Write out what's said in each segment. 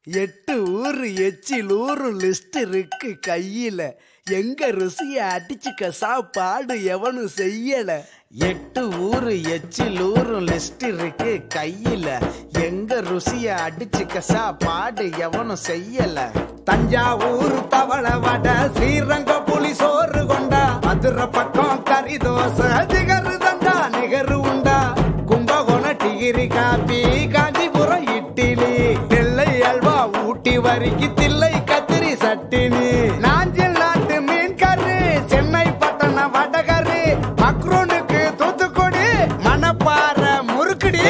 8 ஊரு எச்சில் ஊரும் லிஸ்ட் இருக்கு கையில. எங்க ருசிய அடிச்சுக்க சாப்பாடு எவனும் செய்யல. 8 ஊரு எச்சில் ஊரும் லிஸ்ட் இருக்கு கையில. எங்க ருசிய அடிச்சுக்க சாப்பாடு எவனும் செய்யல. தஞ்சாவூர் தவள வடை, ஸ்ரீரங்க புலி சோறு கொண்டா, மதுரை பக்கம் கறி தோசை, திகரு தந்தா நிகரு உண்டா, கும்பகோணம் டிகிரி காப்பி, காஞ்சிபுரம் இட்லி, நெல்லை அல்வா ஊட்டி வரிக்கு தில்லை கத்திரி சட்டினி, நாஞ்சில் நாட்டு மீன் கறி, சென்னை பட்டணம் வடகரு, மக்ரூனுக்கு தூத்துக்குடி, மணப்பாறை முறுக்குடி,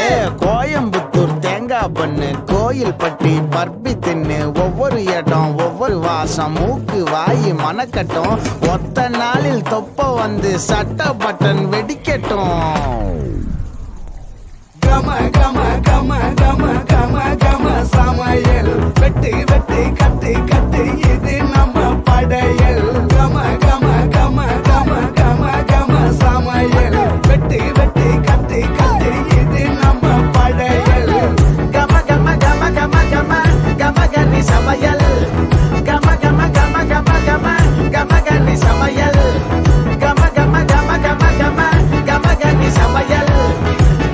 கோயம்புத்தூர் தேங்காய் பண்ணு, கோயில் பட்டி பர்பி தின்னு, ஒவ்வொரு இடம் ஒவ்வொரு வாசம், மூக்கு வாயி மணக்கட்டும், ஒத்த நாளில் தொப்ப வந்து சட்ட பட்டன் வெடிக்கட்டும். கம கம கம கம கம கம சமையல், வெட்டு வெட்டு கட்டு கட்டு இது நம்ம படையல். கம கம கம கம கம கம சமையல், வெட்டு வெட்டு கட்டு கட்டு இது நம்ம படையல். கம கம கம கம கம கம கனி சமையல், கம கம கம கம கம கம கனி சமையல், கம கம கம கம கம கம கனி சமையல்,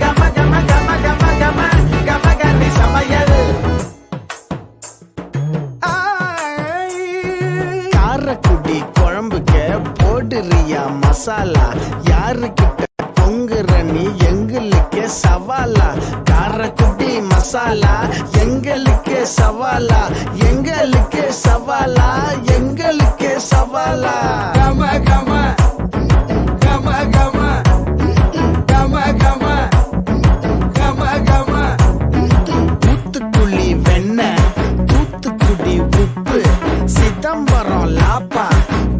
கம கம கம கம கம கம கனி சமையல். காரக்குடி குழம்புக்க போடுறியா மசாலா, யாருக்கிட்ட பொங்குற நீ எங்களுக்கு சவாலா. காரக்குடி மசாலா எங்களுக்கு சவாலா, எங்களுக்கு சவாலா, எங்களுக்கு சவாலா. கம கம கம கம கம கம கம கம. தூத்துக்குடி வெண்ணெய், தூத்துக்குடி உப்பு, சிதம்பரம் லாப்பா,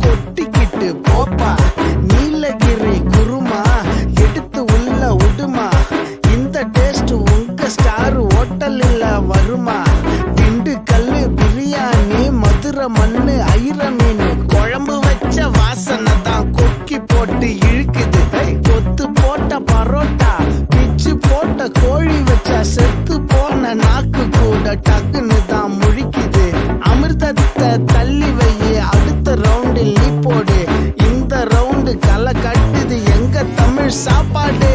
கொட்டிக்கிட்டு போப்பா, நீலகிரி குருமா எடுத்து உள்ள உடுமா, இந்த டேஸ்ட் உங்க ஸ்டார் ஹோட்டல்ல வருமா. திண்டுக்கல் பிரியாணி, மதுரை மண்ணு ஐர மீன், குழம்பு வச்ச வாசனை தான் கொக்கி போட்டு இழுக்குது. கொத்து போட்ட பரோட்டா, பிச்சு போட்ட கோழி வச்சா செத்து போன நாக்கு கூட டக்குன்னு தான் முழிக்குது. அமிர்தத்தை தள்ளி வை, அடுத்த ரவுண்டில் நீ போடு, இந்த ரவுண்டு களை கட்டுது எங்க தமிழ் சாப்பாடு.